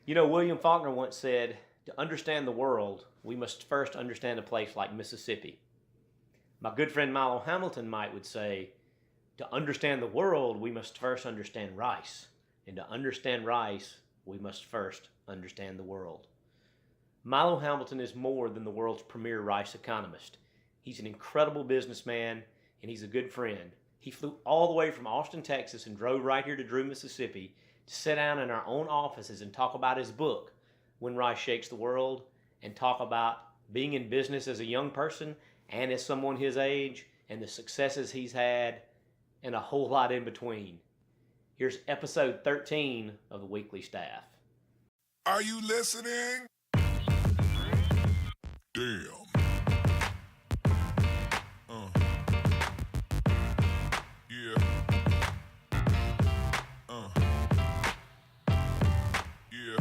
You know, William Faulkner once said, to understand the world, we must first understand a place like Mississippi. My good friend Milo Hamilton would say, to understand the world, we must first understand rice. And to understand rice, we must first understand the world. Milo Hamilton is more than the world's premier rice economist. He's an incredible businessman, and he's a good friend. He flew all the way from Austin, Texas, and drove right here to Drew, Mississippi, to sit down in our own offices and talk about his book, When Rice Shakes the World, and talk about being in business as a young person and as someone his age, and the successes he's had, and a whole lot in between. Here's episode 13 of the Weekly Staff. Are you listening? Damn. Yeah. Yeah. Yeah.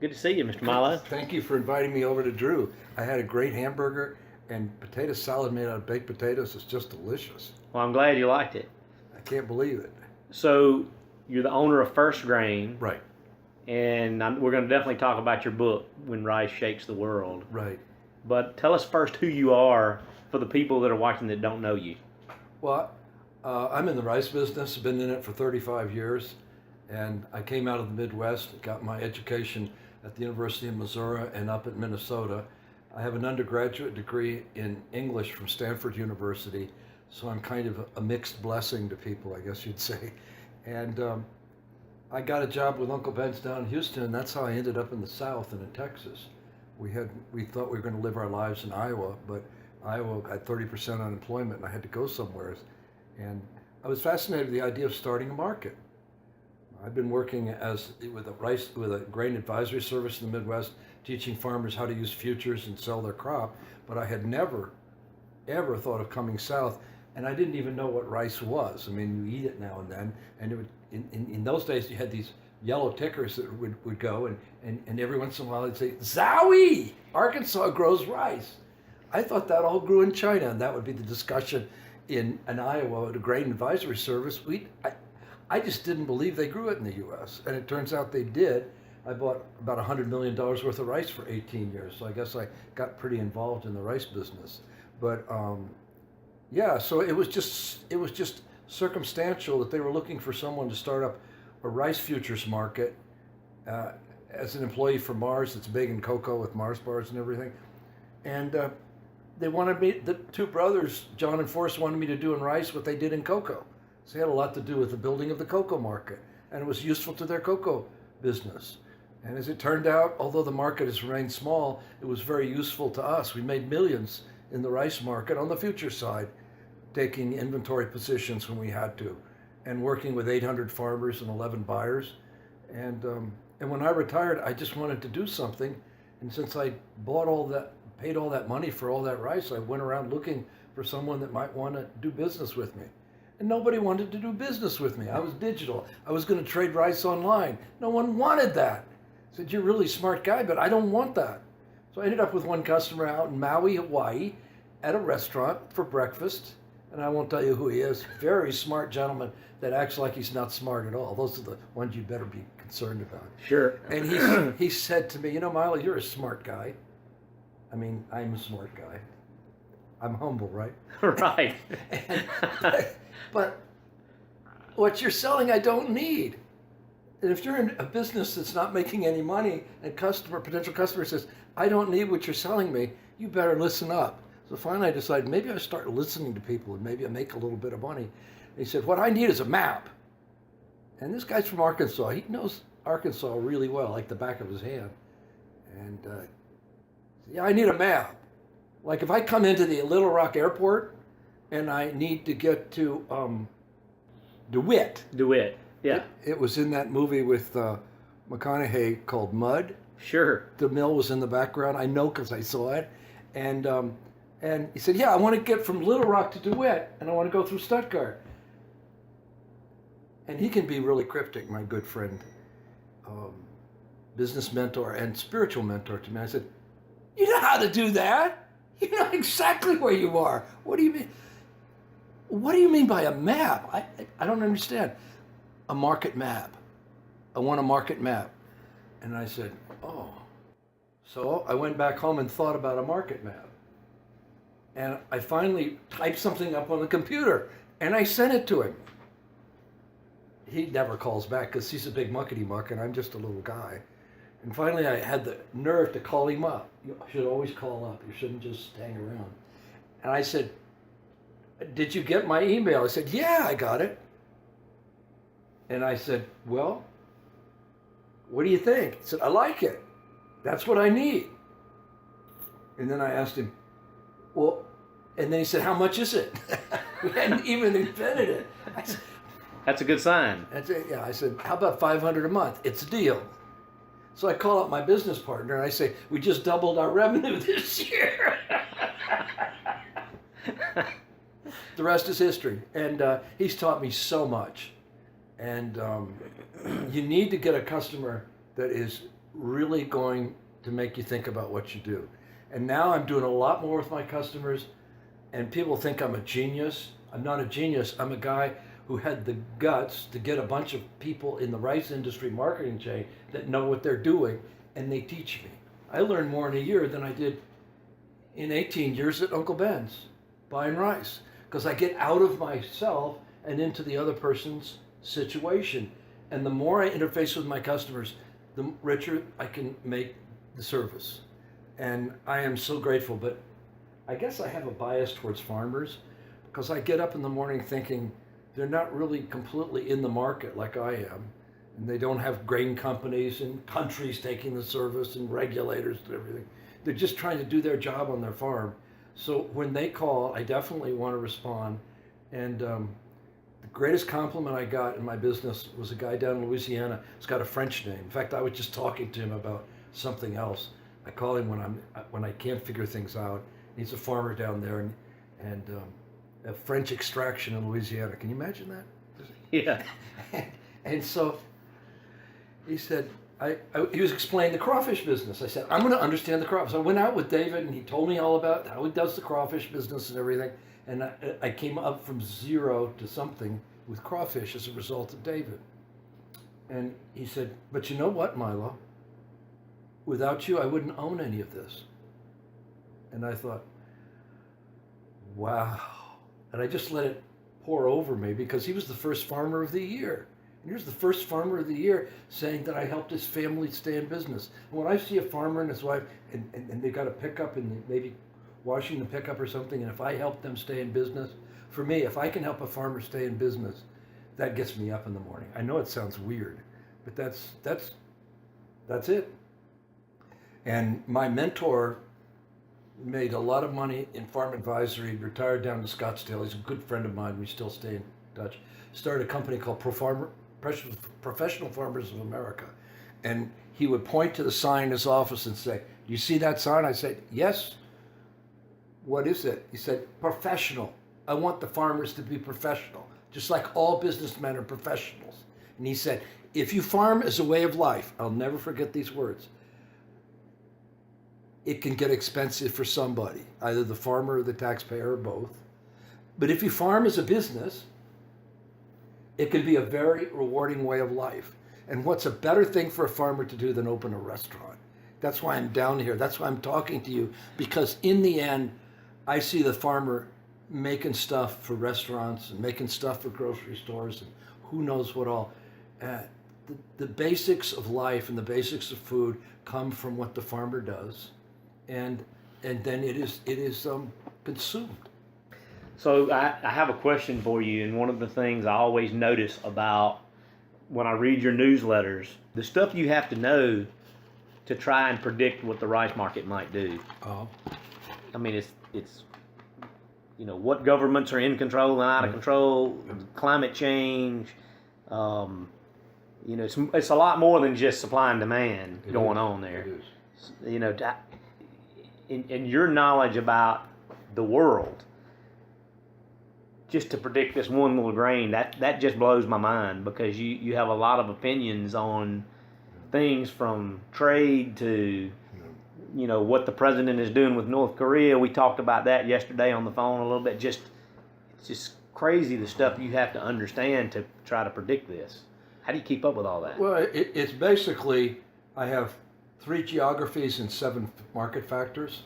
Good to see you, Mr. Milo. Thank you for inviting me over to Drew. I had a great hamburger, and potato salad made out of baked potatoes is just delicious. Well, I'm glad you liked it. I can't believe it. So, you're the owner of First Grain. Right. And we're going to definitely talk about your book, When Rice Shakes the World. Right. But tell us first who you are for the people that are watching that don't know you. Well, I'm in the rice business. I've been in it for 35 years. And I came out of the Midwest, got my education at the University of Missouri and up at Minnesota. I have an undergraduate degree in English from Stafford University, so I'm kind of a mixed blessing to people, I guess you'd say. And I got a job with Uncle Ben's down in Houston, and that's how I ended up in the South and in Texas. We thought we were going to live our lives in Iowa, but Iowa had 30% unemployment, and I had to go somewhere. And I was fascinated with the idea of starting a market. I've been working with a grain advisory service in the Midwest, teaching farmers how to use futures and sell their crop, but I had never, ever thought of coming south, and I didn't even know what rice was. I mean, you eat it now and then, and it would, in those days you had these yellow tickers that would go, and every once in a while they'd say, Zowie! Arkansas grows rice. I thought that all grew in China, and that would be the discussion in Iowa at a grain advisory service. I just didn't believe they grew it in the U.S., and it turns out they did. I bought about $100 million worth of rice for 18 years, so I guess I got pretty involved in the rice business. But yeah, so it was just circumstantial that they were looking for someone to start up a rice futures market as an employee for Mars. It's big in cocoa with Mars bars and everything, and they wanted me. The two brothers, John and Forrest, wanted me to do in rice what they did in cocoa. So it had a lot to do with the building of the cocoa market, and it was useful to their cocoa business. And as it turned out, although the market has remained small, it was very useful to us. We made millions in the rice market on the future side, taking inventory positions when we had to, and working with 800 farmers and 11 buyers. And when I retired, I just wanted to do something. And since I paid all that money for all that rice, I went around looking for someone that might want to do business with me. And nobody wanted to do business with me. I was digital. I was going to trade rice online. No one wanted that. I said, you're a really smart guy, but I don't want that. So I ended up with one customer out in Maui, Hawaii, at a restaurant for breakfast. And I won't tell you who he is. Very smart gentleman that acts like he's not smart at all. Those are the ones you better be concerned about. Sure. And he said to me, you know, Milo, you're a smart guy. I mean, I'm a smart guy. I'm humble, right? Right. But what you're selling, I don't need. And if you're in a business that's not making any money, and potential customer says, I don't need what you're selling me, you better listen up. So finally I decided maybe I start listening to people and maybe I make a little bit of money. And he said, what I need is a map. And this guy's from Arkansas. He knows Arkansas really well, like the back of his hand. And yeah, I need a map. Like if I come into the Little Rock Airport and I need to get to DeWitt. DeWitt, yeah. It was in that movie with McConaughey called Mud. Sure. The mill was in the background. I know because I saw it. And he said, yeah, I want to get from Little Rock to DeWitt, and I want to go through Stuttgart. And he can be really cryptic, my good friend. business mentor and spiritual mentor to me. I said, you know how to do that? You know exactly where you are. What do you mean? What do you mean by a map? I don't understand. A market map. I want a market map. And I said, oh. So I went back home and thought about a market map. And I finally typed something up on the computer and I sent it to him. He never calls back because he's a big muckety muck and I'm just a little guy. And finally I had the nerve to call him up. You should always call up. You shouldn't just hang around. And I said, did you get my email? He said, yeah, I got it. And I said, well, what do you think? He said, I like it. That's what I need. And then I asked him, well, and then he said, how much is it? We hadn't even invented it. I said, That's a good sign. yeah, I said, how about $500 a month? It's a deal. So I call up my business partner and I say, we just doubled our revenue this year. The rest is history. And he's taught me so much. And you need to get a customer that is really going to make you think about what you do. And now I'm doing a lot more with my customers, and people think I'm a genius. I'm not a genius. I'm a guy who had the guts to get a bunch of people in the rice industry marketing chain that know what they're doing, and they teach me. I learned more in a year than I did in 18 years at Uncle Ben's buying rice, because I get out of myself and into the other person's situation. And the more I interface with my customers, the richer I can make the service. And I am so grateful, but I guess I have a bias towards farmers because I get up in the morning thinking they're not really completely in the market like I am. And they don't have grain companies and countries taking the service and regulators and everything. They're just trying to do their job on their farm. So when they call, I definitely want to respond. And the greatest compliment I got in my business was a guy down in Louisiana. He's got a French name. In fact, I was just talking to him about something else. I call him when I can't figure things out. He's a farmer down there, and a French extraction in Louisiana. Can you imagine that? Yeah. And so he said, he was explaining the crawfish business. I said, I'm going to understand the crawfish. So I went out with David, and he told me all about how he does the crawfish business and everything. And I came up from zero to something with crawfish as a result of David. And he said, but you know what, Milo? Without you, I wouldn't own any of this. And I thought, wow. And I just let it pour over me because he was the first farmer of the year. And here's the first farmer of the year saying that I helped his family stay in business. And when I see a farmer and his wife, and they got a pickup and maybe washing the pickup or something, and if I help them stay in business, for me, if I can help a farmer stay in business, that gets me up in the morning. I know it sounds weird, but that's it. And my mentor made a lot of money in farm advisory, retired down to Scottsdale. He's a good friend of mine. We still stay in touch. Started a company called Professional Farmers of America. And he would point to the sign in his office and say, "Do you see that sign?" I said, "Yes." "What is it?" He said, "Professional. I want the farmers to be professional, just like all businessmen are professionals." And he said, "If you farm as a way of life," I'll never forget these words, "it can get expensive for somebody, either the farmer or the taxpayer or both. But if you farm as a business, it can be a very rewarding way of life. And what's a better thing for a farmer to do than open a restaurant?" That's why I'm down here. That's why I'm talking to you, because in the end, I see the farmer making stuff for restaurants and making stuff for grocery stores and who knows what all. The basics of life and the basics of food come from what the farmer does. And then it is consumed. So I have a question for you, and one of the things I always notice about when I read your newsletters, the stuff you have to know to try and predict what the rice market might do. Oh. I mean, it's what governments are in control and out of control, climate change. It's a lot more than just supply and demand going on there. It is. In your knowledge about the world, just to predict this one little grain, that just blows my mind, because you have a lot of opinions on things from trade to, what the president is doing with North Korea. We talked about that yesterday on the phone a little bit. It's just crazy the stuff you have to understand to try to predict this. How do you keep up with all that? Well, it's basically, I have 3 geographies and 7 market factors.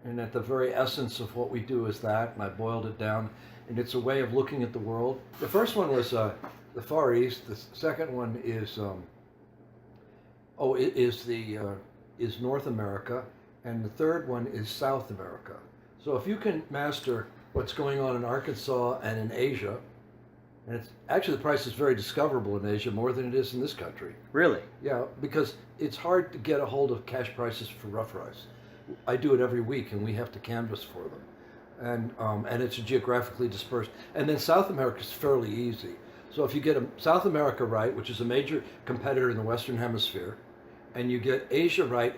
And at the very essence of what we do is that, and I boiled it down. And it's a way of looking at the world. The first one was the Far East. The second one is is North America, and the third one is South America. So if you can master what's going on in Arkansas and in Asia, and it's actually the price is very discoverable in Asia more than it is in this country. Really? Yeah, because it's hard to get a hold of cash prices for rough rice. I do it every week, and we have to canvass for them, and it's geographically dispersed. And then South America is fairly easy. So if you get South America right, which is a major competitor in the Western Hemisphere, and you get Asia right,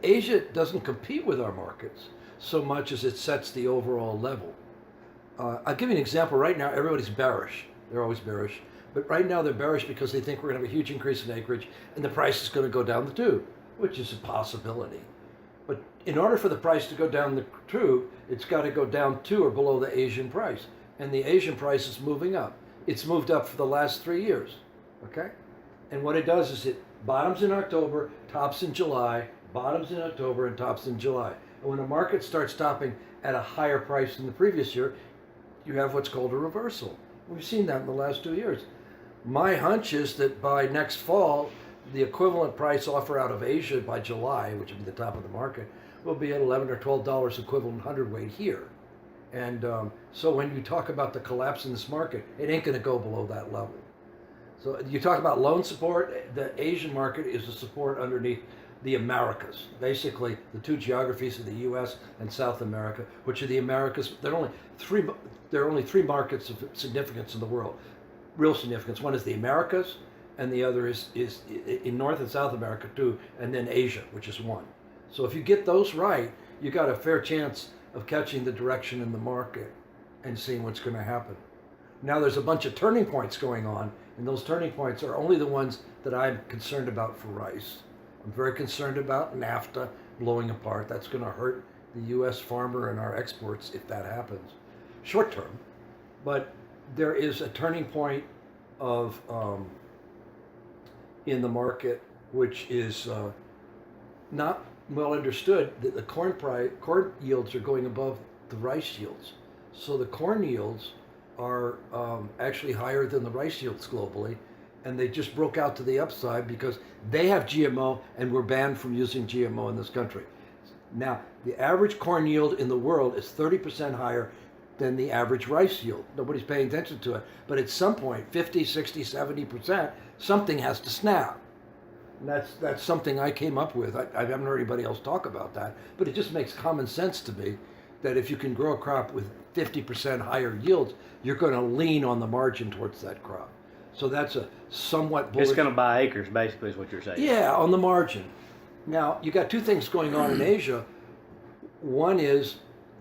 Asia doesn't compete with our markets so much as it sets the overall level. I'll give you an example. Right now, everybody's bearish. They're always bearish. But right now, they're bearish because they think we're going to have a huge increase in acreage, and the price is going to go down the tube, which is a possibility. But in order for the price to go down the tube, it's got to go down to or below the Asian price. And the Asian price is moving up. It's moved up for the last 3 years, okay? And what it does is it bottoms in October, tops in July, bottoms in October, and tops in July. And when the market starts topping at a higher price than the previous year, you have what's called a reversal. We've seen that in the last 2 years. My hunch is that by next fall, the equivalent price offer out of Asia by July, which will be the top of the market, will be at $11 or $12 equivalent hundredweight here. And so when you talk about the collapse in this market, it ain't going to go below that level. So you talk about loan support, the Asian market is the support underneath the Americas. Basically, the 2 geographies of the U.S. and South America, which are the Americas. There are only 3 markets of significance in the world, real significance. One is the Americas, and the other is in North and South America too, and then Asia, which is 1. So if you get those right, you got a fair chance of catching the direction in the market and seeing what's going to happen. Now there's a bunch of turning points going on, and those turning points are only the ones that I'm concerned about for rice. I'm very concerned about NAFTA blowing apart. That's going to hurt the U.S. farmer and our exports if that happens, short term. But there is a turning point of in the market which is not well understood, that the corn yields are going above the rice yields. So the corn yields are actually higher than the rice yields globally, and they just broke out to the upside because they have GMO and we're banned from using GMO in this country. Now, the average corn yield in the world is 30% higher than the average rice yield. Nobody's paying attention to it, but at some point, 50, 60, 70%, something has to snap. And that's something I came up with. I haven't heard anybody else talk about that, but it just makes common sense to me that if you can grow a crop with 50% higher yields, you're going to lean on the margin towards that crop. So that's a somewhat bullish. It's going to buy acres, basically, is what you're saying. Yeah, on the margin. Now, you got 2 things going on in Asia. One is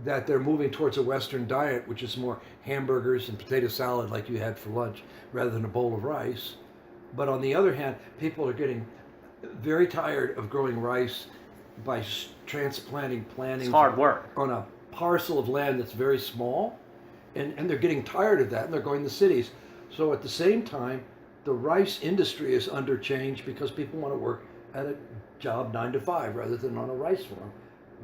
that they're moving towards a Western diet, which is more hamburgers and potato salad like you had for lunch, rather than a bowl of rice. But on the other hand, people are getting very tired of growing rice by planting It's hard work. on a parcel of land that's very small, and they're getting tired of that, and they're going to cities. So at the same time, the rice industry is under change because people want to work at a job 9 to 5 rather than on a rice farm,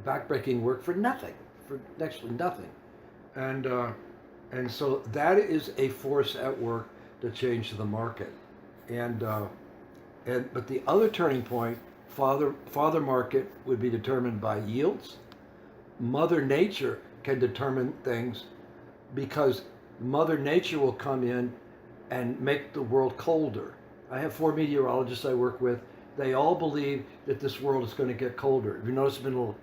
backbreaking work for nothing, for actually nothing, and so that is a force at work to change the market, but the other turning point, father market would be determined by yields. Mother Nature can determine things because Mother Nature will come in and make the world colder. I have 4 meteorologists I work with. They all believe that this world is going to get colder. Have you noticed it's been a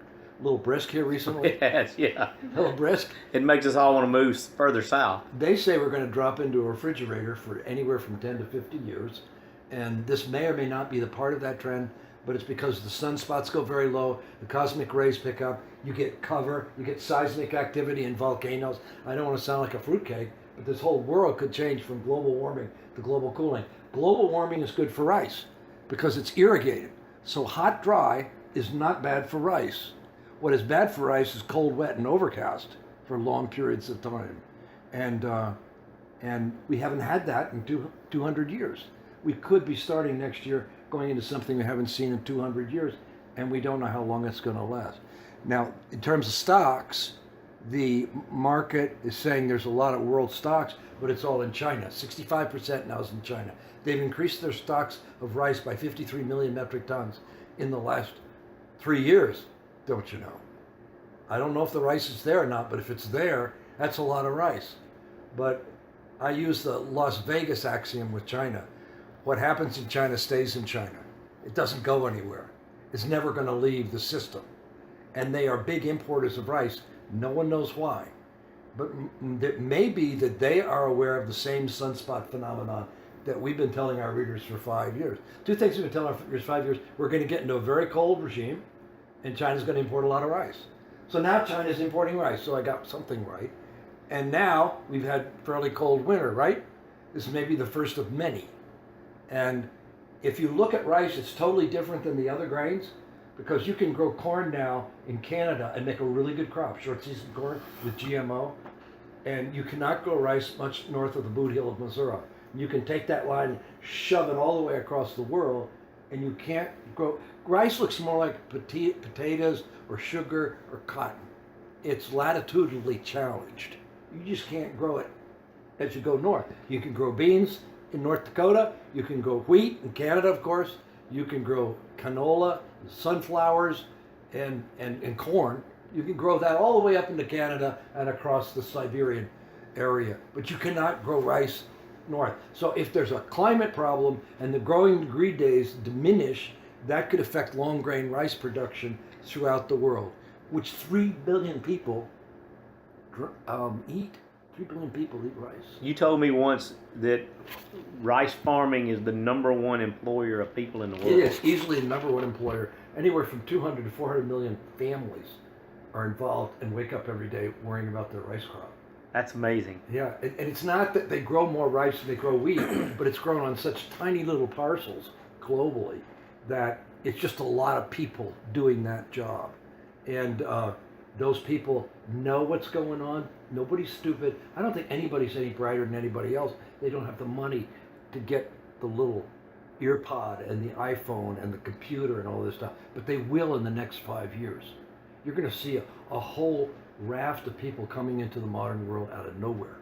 little brisk here recently? Yes, yeah. A little brisk. It makes us all want to move further south. They say we're going to drop into a refrigerator for anywhere from 10 to 50 years. And this may or may not be the part of that trend, but it's because the sunspots go very low, the cosmic rays pick up, you get cover, you get seismic activity in volcanoes. I don't want to sound like a fruitcake, but this whole world could change from global warming to global cooling. Global warming is good for rice, because it's irrigated. So hot, dry is not bad for rice. What is bad for rice is cold, wet, and overcast for long periods of time. And we haven't had that in 200 years. We could be starting next year going into something we haven't seen in 200 years, and we don't know how long it's going to last. Now, in terms of stocks, the market is saying there's a lot of world stocks, but it's all in China. 65% now is in China. They've increased their stocks of rice by 53 million metric tons in the last 3 years, don't you know? I don't know if the rice is there or not, but if it's there, that's a lot of rice. But I use the Las Vegas axiom with China. What happens in China stays in China. It doesn't go anywhere. It's never going to leave the system. And they are big importers of rice. No one knows why. But it may be that they are aware of the same sunspot phenomenon that we've been telling our readers for 5 years. Two things we've been telling our readers for 5 years. We're going to get into a very cold regime, and China's going to import a lot of rice. So now China's importing rice, so I got something right. And now we've had fairly cold winter, right? This may be the first of many. And if you look at rice, it's totally different than the other grains, because you can grow corn now in Canada and make a really good crop, short season corn with GMO. And you cannot grow rice much north of the Boot Heel of Missouri. You can take that line and shove it all the way across the world, and you can't grow. Rice looks more like potatoes or sugar or cotton. It's latitudinally challenged. You just can't grow it as you go north. You can grow beans in North Dakota. You can grow wheat in Canada, of course. You can grow canola, sunflowers, and corn. You can grow that all the way up into Canada and across the Siberian area. But you cannot grow rice north. So if there's a climate problem and the growing degree days diminish, that could affect long grain rice production throughout the world, which 3 billion people eat. 3 billion people eat rice. You told me once that rice farming is the #1 employer of people in the world. It is easily the #1 employer. Anywhere from 200 to 400 million families are involved and wake up every day worrying about their rice crop. That's amazing. Yeah, and it's not that they grow more rice than they grow wheat, but it's grown on such tiny little parcels globally that it's just a lot of people doing that job. And those people know what's going on. Nobody's stupid. I don't think anybody's any brighter than anybody else. They don't have the money to get the little ear pod and the iPhone and the computer and all this stuff, but they will in the next 5 years. You're going to see a whole raft of people coming into the modern world out of nowhere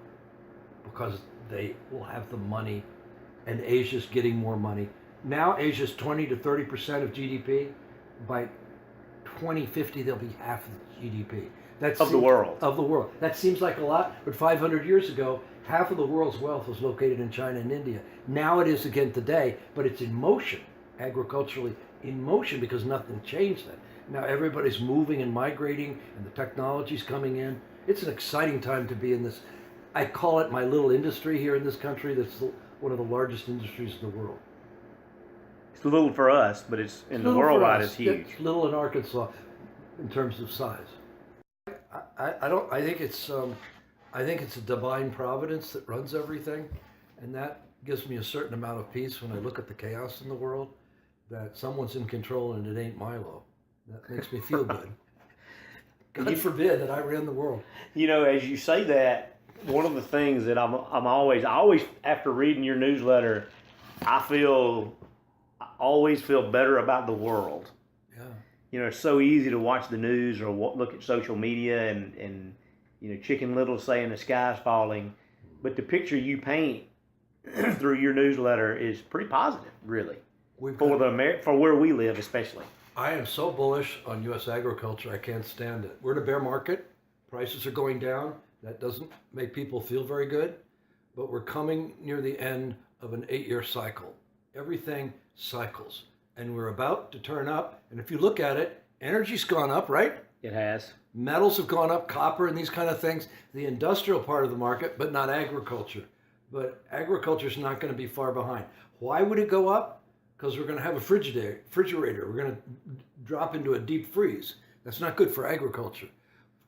because they will have the money, and Asia's getting more money. Now Asia's 20 to 30% of GDP. By 2050, they'll be half of the GDP. Of the world. Of the world. That seems like a lot, but 500 years ago, half of the world's wealth was located in China and India. Now it is again today, but it's in motion, agriculturally in motion, because nothing changed that. Now everybody's moving and migrating, and the technology's coming in. It's an exciting time to be in this. I call it my little industry here in this country. That's one of the largest industries in the world. It's little for us, but it's in the worldwide it's huge. It's little in Arkansas in terms of size. I think it's a divine providence that runs everything, and that gives me a certain amount of peace when I look at the chaos in the world, that someone's in control and it ain't Milo. That makes me feel good. God forbid that I ran the world. You know, as you say that, one of the things that I always after reading your newsletter, I always feel better about the world. Yeah. You know, it's so easy to watch the news or look at social media and you know, Chicken Little saying the sky's falling, but the picture you paint through your newsletter is pretty positive, really, for where we live, especially. I am so bullish on U.S. agriculture, I can't stand it. We're in a bear market. Prices are going down. That doesn't make people feel very good, but we're coming near the end of an 8-year cycle. Everything cycles, and we're about to turn up. And if you look at it, energy's gone up, right? It has. Metals have gone up, copper and these kind of things. The industrial part of the market, but not agriculture. But agriculture's not going to be far behind. Why would it go up? Because we're going to have a refrigerator. We're going to drop into a deep freeze. That's not good for agriculture.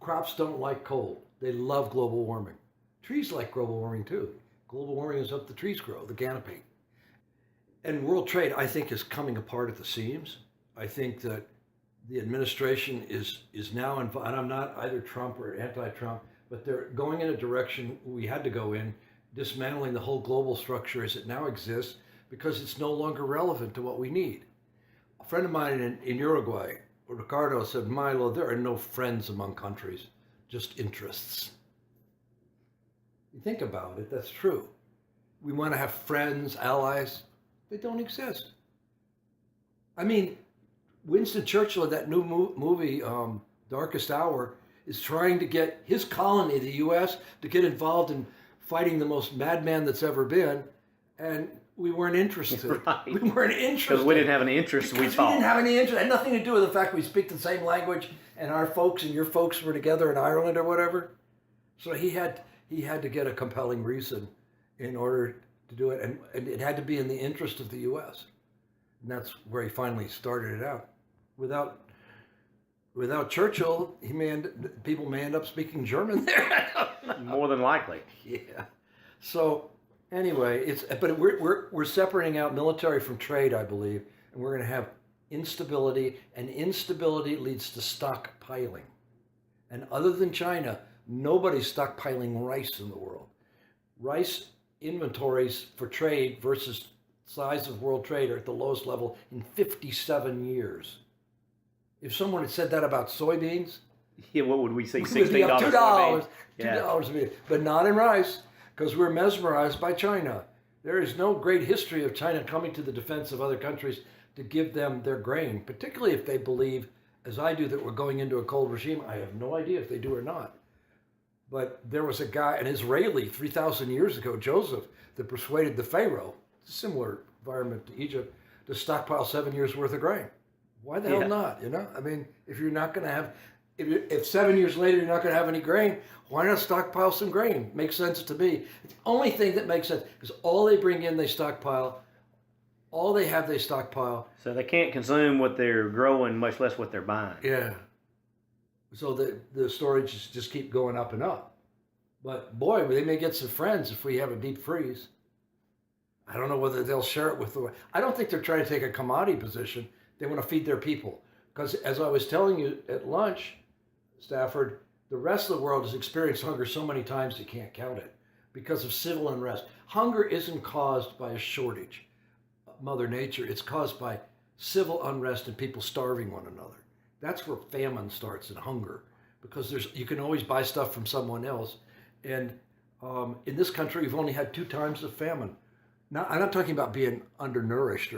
Crops don't like cold. They love global warming. Trees like global warming too. Global warming is up the trees grow, the canopy. And world trade, I think, is coming apart at the seams. I think that the administration is now involved, and I'm not either Trump or anti-Trump, but they're going in a direction we had to go in, dismantling the whole global structure as it now exists because it's no longer relevant to what we need. A friend of mine in Uruguay, Ricardo, said, Milo, there are no friends among countries, just interests. You think about it, that's true. We want to have friends, allies. They don't exist. I mean, Winston Churchill in that new movie, Darkest Hour, is trying to get his colony, the U.S., to get involved in fighting the most madman that's ever been, and we weren't interested. Right. We weren't interested. Because we didn't have any interest, we We talked. didn't have any interest. It had nothing to do with the fact we speak the same language, and our folks and your folks were together in Ireland or whatever. So he had to get a compelling reason in order to do it, and it had to be in the interest of the U.S. And that's where he finally started it out. Without Churchill, people may end up speaking German there. More than likely. Yeah. So anyway, but we're separating out military from trade, I believe, and we're going to have instability, and instability leads to stockpiling. And other than China, nobody's stockpiling rice in the world. Rice inventories for trade versus size of world trade are at the lowest level in 57 years. If someone had said that about soybeans, Yeah, what would we say? we would be $16 up $2, soybean? $2 a meal, but not in rice, because we're mesmerized by China. There is no great history of China coming to the defense of other countries to give them their grain, particularly if they believe, as I do, that we're going into a cold regime. I have no idea if they do or not. But there was a guy, an Israeli, 3,000 years ago, Joseph, that persuaded the Pharaoh, similar environment to Egypt, to stockpile 7 years worth of grain. Why the hell not? You know, I mean, if you're not going to have, if 7 years later you're not going to have any grain, why not stockpile some grain? Makes sense to me. It's the only thing that makes sense, because all they bring in, they stockpile. All they have, they stockpile. So they can't consume what they're growing, much less what they're buying. Yeah. So the storages just keep going up and up. But boy, they may get some friends if we have a deep freeze. I don't know whether they'll share it with I don't think they're trying to take a commodity position. They want to feed their people. Because as I was telling you at lunch, Stafford, the rest of the world has experienced hunger so many times you can't count it because of civil unrest. Hunger isn't caused by a shortage of Mother Nature. It's caused by civil unrest and people starving one another. That's where famine starts, and hunger, because you can always buy stuff from someone else. And in this country, we've only had 2 times of famine. Now, I'm not talking about being undernourished.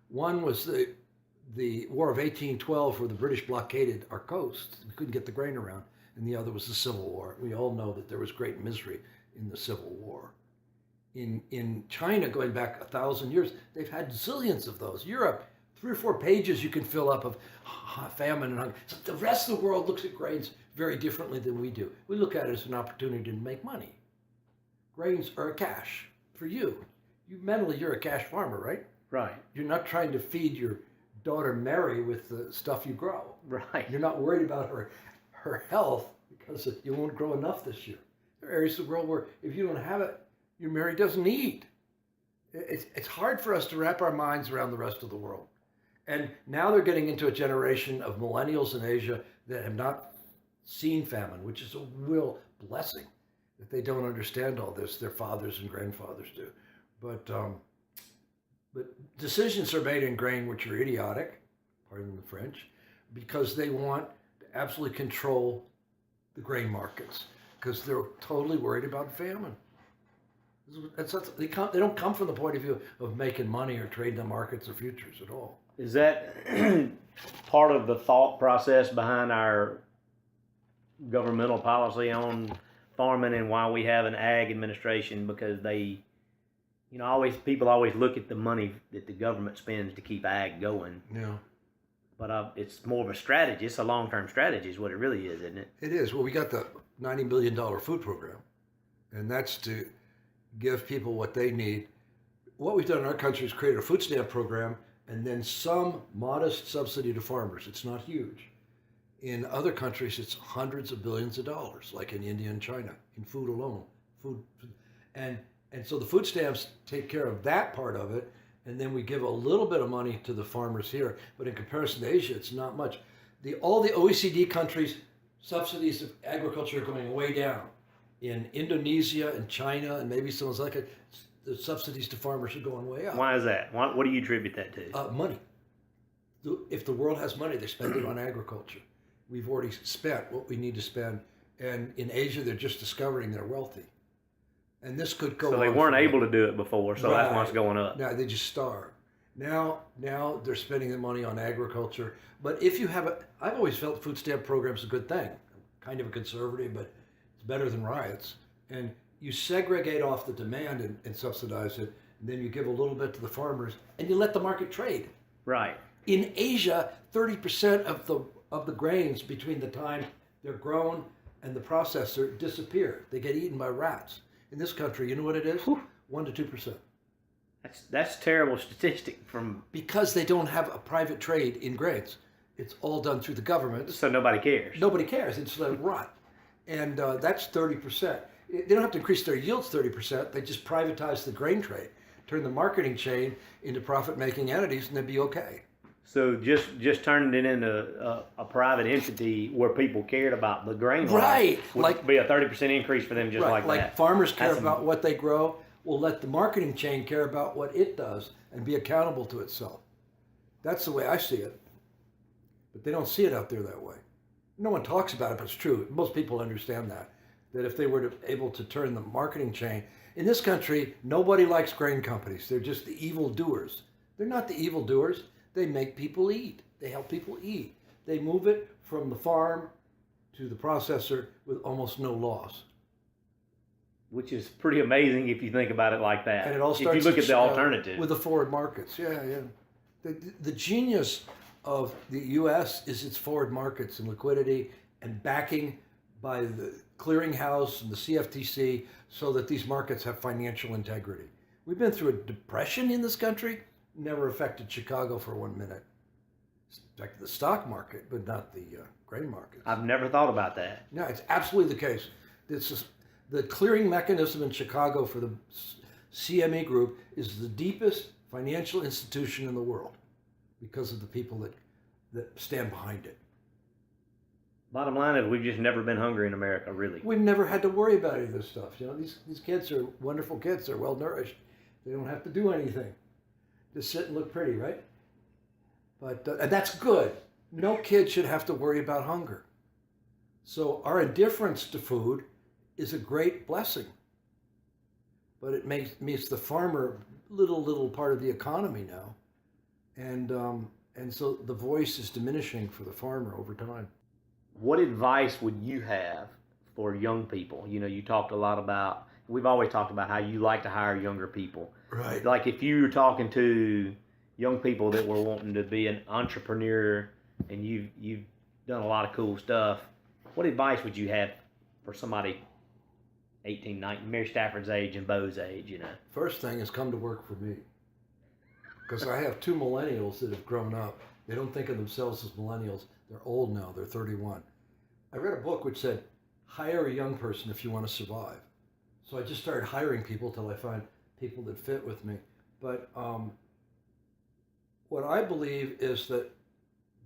One was the War of 1812, where the British blockaded our coast. We couldn't get the grain around. And the other was the Civil War. We all know that there was great misery in the Civil War. In China, going back 1,000 years, they've had zillions of those. Europe, 3 or 4 pages you can fill up of famine and hunger. So the rest of the world looks at grains very differently than we do. We look at it as an opportunity to make money. Grains are a cash for you. You're a cash farmer, right? Right. You're not trying to feed your daughter Mary with the stuff you grow. Right. You're not worried about her health because you won't grow enough this year. There are areas of the world where if you don't have it, your Mary doesn't eat. It's hard for us to wrap our minds around the rest of the world. And now they're getting into a generation of millennials in Asia that have not seen famine, which is a real blessing that they don't understand all this. Their fathers and grandfathers do. But decisions are made in grain which are idiotic, pardon the French, because they want to absolutely control the grain markets because they're totally worried about famine. They don't come from the point of view of making money or trading the markets or futures at all. Is that part of the thought process behind our governmental policy on farming and why we have an ag administration? Because people always look at the money that the government spends to keep ag going. Yeah. But it's more of a strategy. It's a long-term strategy is what it really is, isn't it? It is. Well, we got the $90 billion food program, and that's to give people what they need. What we've done in our country is create a food stamp program and then some modest subsidy to farmers. It's not huge. In other countries, it's hundreds of billions of dollars, like in India and China, in food alone. And so the food stamps take care of that part of it, and then we give a little bit of money to the farmers here. But in comparison to Asia, it's not much. All the OECD countries, subsidies of agriculture are going way down. In Indonesia and China and maybe someone's like it, the subsidies to farmers are going way up. Why is that? What do you attribute that to? Money. If the world has money, they spend it on agriculture. We've already spent what we need to spend. And in Asia, they're just discovering they're wealthy. And this could go on. So they weren't able to do it before, so that's why it's going up. Now they just starve. Now they're spending the money on agriculture. But if you have I've always felt food stamp program's a good thing. I'm kind of a conservative, but it's better than riots. And you segregate off the demand and subsidize it, and then you give a little bit to the farmers, and you let the market trade. Right. In Asia, 30% of the grains between the time they're grown and the processor disappear. They get eaten by rats. In this country, you know what it is? 1 to 2%. That's terrible statistic because they don't have a private trade in grains. It's all done through the government. So nobody cares. Nobody cares. It's like rot. And that's 30%. They don't have to increase their yields 30%. They just privatize the grain trade, turn the marketing chain into profit-making entities, and they'd be okay. So just turning it into a private entity where people cared about the grain right, would be a 30% increase for them, just right, like that. Like farmers care about what they grow. We'll let the marketing chain care about what it does and be accountable to itself. That's the way I see it. But they don't see it out there that way. No one talks about it, but it's true. Most people understand that if they were able to turn the marketing chain. In this country, nobody likes grain companies. They're just the evil doers. They're not the evil doers. They make people eat. They help people eat. They move it from the farm to the processor with almost no loss. Which is pretty amazing if you think about it like that. And it all starts if you look at the alternative. With the forward markets. Yeah. The genius of the U.S. is its forward markets and liquidity and backing by the clearinghouse and the CFTC so that these markets have financial integrity. We've been through a depression in this country. Never affected Chicago for 1 minute. It's affected the stock market, but not the grain market. I've never thought about that. No, it's absolutely the case. The clearing mechanism in Chicago for the CME group is the deepest financial institution in the world because of the people that stand behind it. Bottom line is we've just never been hungry in America, really. We've never had to worry about any of this stuff. You know, these kids are wonderful kids. They're well nourished. They don't have to do anything. Just sit and look pretty, right? But and that's good. No kid should have to worry about hunger. So our indifference to food is a great blessing. But it makes the farmer little part of the economy now. And so the voice is diminishing for the farmer over time. What advice would you have for young people? You know, we've always talked about how you like to hire younger people. Right. Like if you were talking to young people that were wanting to be an entrepreneur and you've done a lot of cool stuff, what advice would you have for somebody 18, 19, Mary Stafford's age and Bo's age, you know? First thing is come to work for me. Because I have 2 millennials that have grown up. They don't think of themselves as millennials. They're old now. They're 31. I read a book which said, hire a young person if you want to survive. So I just started hiring people till I find people that fit with me. But what I believe is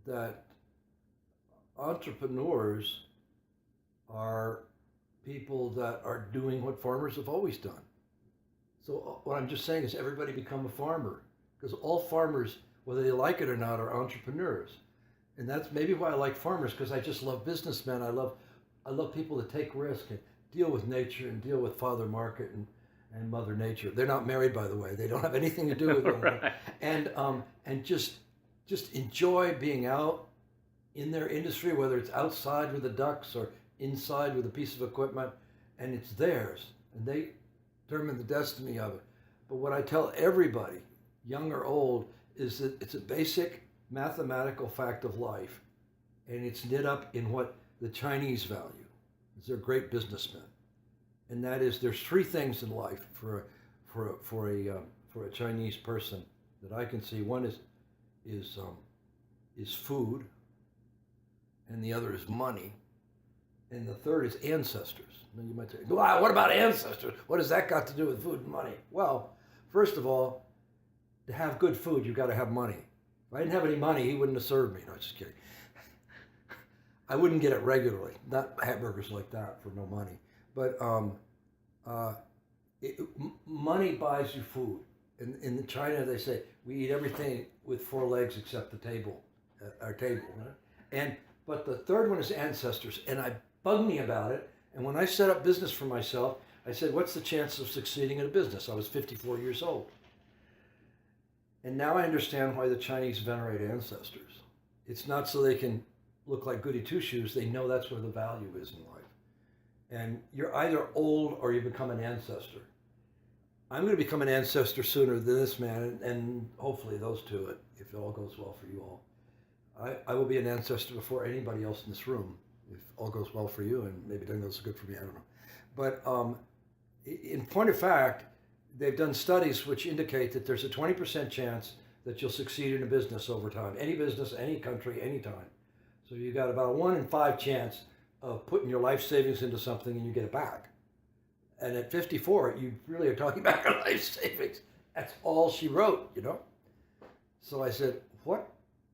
that entrepreneurs are people that are doing what farmers have always done. So what I'm just saying is everybody become a farmer, because all farmers, whether they like it or not, are entrepreneurs. And that's maybe why I like farmers, because I just love businessmen. I love people that take risk and deal with nature and deal with Father Market and Mother Nature. They're not married, by the way. They don't have anything to do with one another. And just enjoy being out in their industry, whether it's outside with the ducks or inside with a piece of equipment, and it's theirs, and they determine the destiny of it. But what I tell everybody, young or old, is that it's a basic mathematical fact of life, and it's knit up in what the Chinese value. They're great businessmen, and that is there's 3 things in life for a Chinese person that I can see. One is food, and the other is money, and the third is ancestors. Now you might say, wow, what about ancestors? What has that got to do with food and money? Well, first of all, to have good food, you've got to have money. If I didn't have any money, he wouldn't have served me. No, just kidding. I wouldn't get it regularly, not hamburgers like that for no money. But money buys you food. In China, they say we eat everything with 4 legs except the table, our table. Right? But the third one is ancestors, and I bugged me about it. And when I set up business for myself, I said, "What's the chance of succeeding in a business?" I was 54 years old, and now I understand why the Chinese venerate ancestors. It's not so they can look like goody two shoes. They know that's where the value is in life. And you're either old or you become an ancestor. I'm going to become an ancestor sooner than this man, and hopefully those two, if it all goes well for you all. I will be an ancestor before anybody else in this room, if all goes well for you, and maybe it doesn't go so good for me, I don't know. But in point of fact, they've done studies which indicate that there's a 20% chance that you'll succeed in a business over time. Any business, any country, any time. So you got about a 1 in 5 chance of putting your life savings into something and you get it back. And at 54, you really are talking about your life savings. That's all she wrote, you know? So I said, what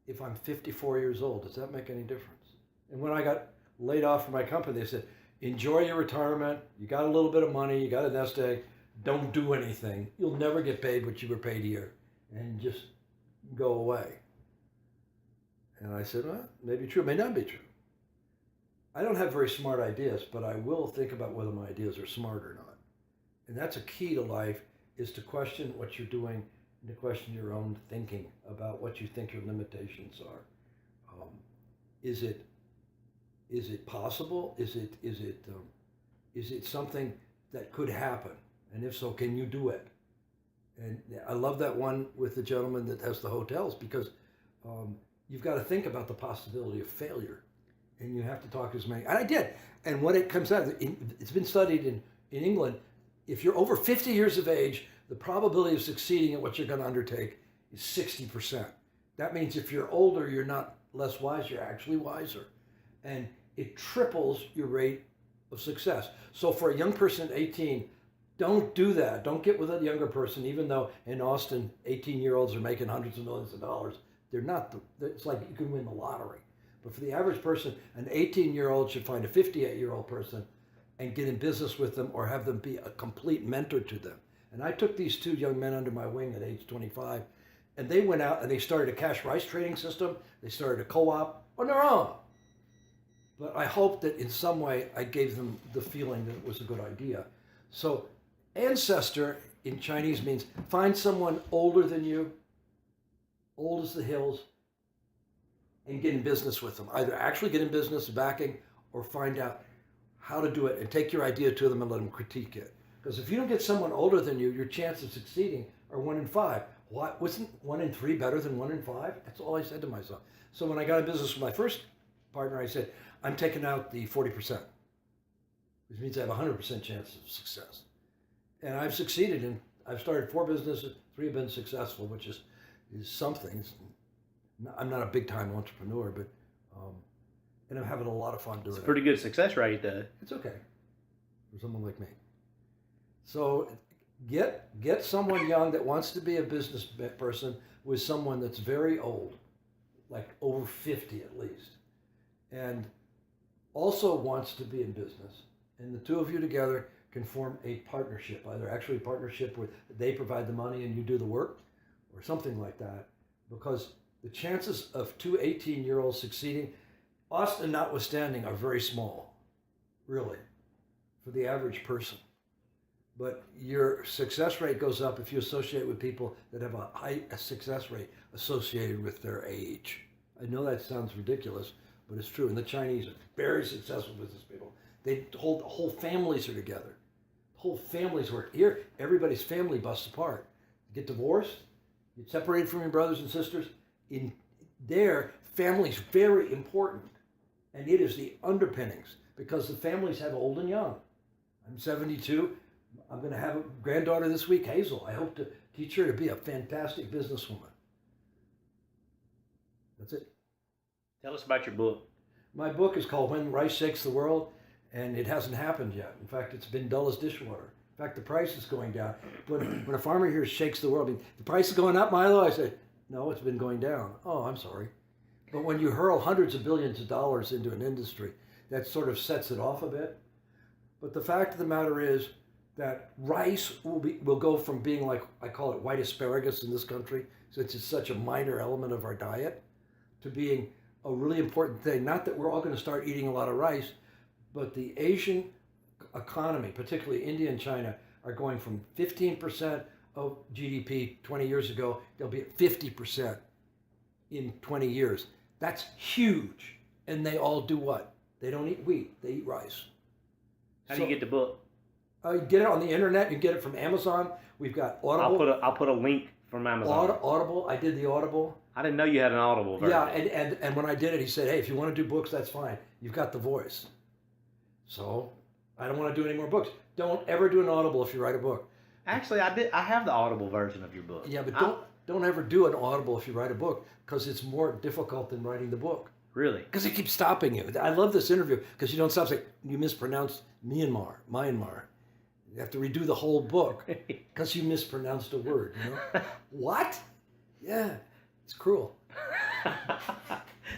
if I'm 54 years old? Does that make any difference? And when I got laid off from my company, they said, enjoy your retirement. You got a little bit of money. You got a nest egg. Don't do anything. You'll never get paid what you were paid here. And just go away. And I said, well, maybe true, may not be true. I don't have very smart ideas, but I will think about whether my ideas are smart or not. And that's a key to life, is to question what you're doing and to question your own thinking about what you think your limitations are. Is it possible? Is it something that could happen? And if so, can you do it? And I love that one with the gentleman that has the hotels, because you've got to think about the possibility of failure. And you have to talk to as many. And I did. And when it comes out, it's been studied in England. If you're over 50 years of age, the probability of succeeding at what you're going to undertake is 60%. That means if you're older, you're not less wise, you're actually wiser. And it triples your rate of success. So for a young person at 18, don't do that. Don't get with a younger person, even though in Austin, 18-year-olds are making hundreds of millions of dollars. They're not. It's like you can win the lottery. But for the average person, an 18-year-old should find a 58-year-old person and get in business with them, or have them be a complete mentor to them. And I took these 2 young men under my wing at age 25, and they went out and they started a cash rice trading system. They started a co-op on their own. But I hope that in some way I gave them the feeling that it was a good idea. So ancestor in Chinese means find someone older than you, old as the hills, and get in business with them. Either actually get in business backing, or find out how to do it and take your idea to them and let them critique it. Because if you don't get someone older than you, your chance of succeeding are 1 in 5. What, wasn't 1 in 3 better than 1 in 5? That's all I said to myself. So when I got in business with my first partner, I said, I'm taking out the 40%, which means I have a 100% chance of success. And I've succeeded I've started 4 businesses, 3 have been successful, which is something. I'm not a big-time entrepreneur, but and I'm having a lot of fun doing it. It's a pretty good success rate, though. It's okay for someone like me. So get someone young that wants to be a business person with someone that's very old, like over 50 at least, and also wants to be in business. And the 2 of you together can form a partnership, either actually a partnership where they provide the money and you do the work, or something like that, because the chances of 2 18-year-olds succeeding, Austin notwithstanding, are very small, really, for the average person. But your success rate goes up if you associate with people that have a high success rate associated with their age. I know that sounds ridiculous, but it's true. And the Chinese are very successful business people. Whole families are together. Whole families work. Here, everybody's family busts apart. You get divorced, you get separated from your brothers and sisters. In there, family's very important. And it is the underpinnings, because the families have old and young. I'm 72. I'm going to have a granddaughter this week, Hazel. I hope to teach her to be a fantastic businesswoman. That's it. Tell us about your book. My book is called When Rice Shakes the World, and it hasn't happened yet. In fact, it's been dull as dishwater. In fact, the price is going down. When a farmer here shakes the world, I mean, the price is going up, Milo? I say, no, it's been going down. Oh, I'm sorry. But when you hurl hundreds of billions of dollars into an industry, that sort of sets it off a bit. But the fact of the matter is that rice will go from being like, I call it white asparagus in this country, since it's such a minor element of our diet, to being a really important thing. Not that we're all going to start eating a lot of rice, but the Asian economy, particularly India and China, are going from 15% of GDP 20 years ago, they'll be at 50% in 20 years. That's huge. And they all do what? They don't eat wheat, they eat rice. How do you get the book? You get it on the internet, you can get it from Amazon. We've got Audible. I'll put a link from Amazon. Audible, I did the Audible. I didn't know you had an Audible version. Yeah, and when I did it, he said, hey, if you want to do books, that's fine. You've got the voice. So I don't want to do any more books. Don't ever do an Audible if you write a book. Actually, I have the Audible version of your book. Yeah, but don't ever do an Audible if you write a book, because it's more difficult than writing the book. Really? Because they keep stopping you. I love this interview because you don't stop saying, you mispronounced Myanmar. You have to redo the whole book because you mispronounced a word, you know? What? Yeah, it's cruel.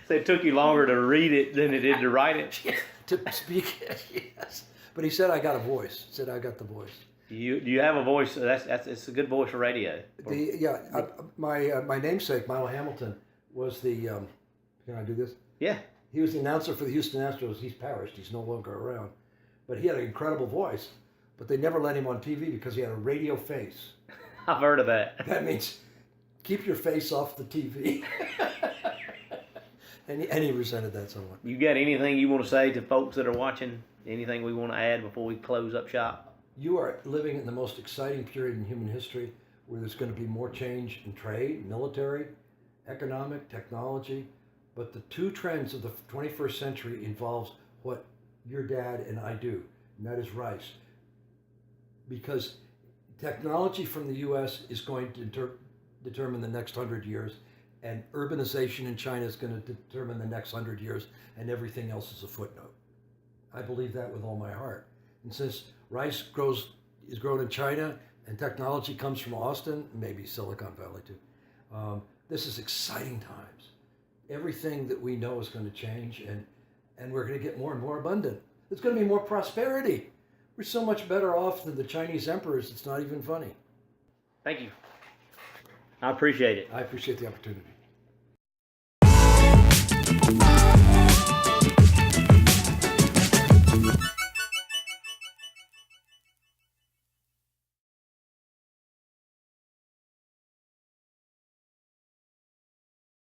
So it took you longer to read it than it did to write it? To speak it, yes. But he said I got a voice. He said I got the voice. You have a voice. It's a good voice for radio. My namesake, Milo Hamilton, was the. Can I do this? Yeah. He was the announcer for the Houston Astros. He's perished. He's no longer around. But he had an incredible voice. But they never let him on TV because he had a radio face. I've heard of that. That means keep your face off the TV. and he resented that somewhat. You got anything you want to say to folks that are watching? Anything we want to add before we close up shop? You are living in the most exciting period in human history where there's going to be more change in trade, military, economic, technology. But the two trends of the 21st century involves what your dad and I do, and that is rice. Because technology from the U.S. is going to determine the next 100 years, and urbanization in China is going to determine the next 100 years, and everything else is a footnote. I believe that with all my heart. And since rice is grown in China, and technology comes from Austin, maybe Silicon Valley too, this is exciting times. Everything that we know is going to change, and we're going to get more and more abundant. There's going to be more prosperity. We're so much better off than the Chinese emperors, it's not even funny. Thank you. I appreciate it. I appreciate the opportunity.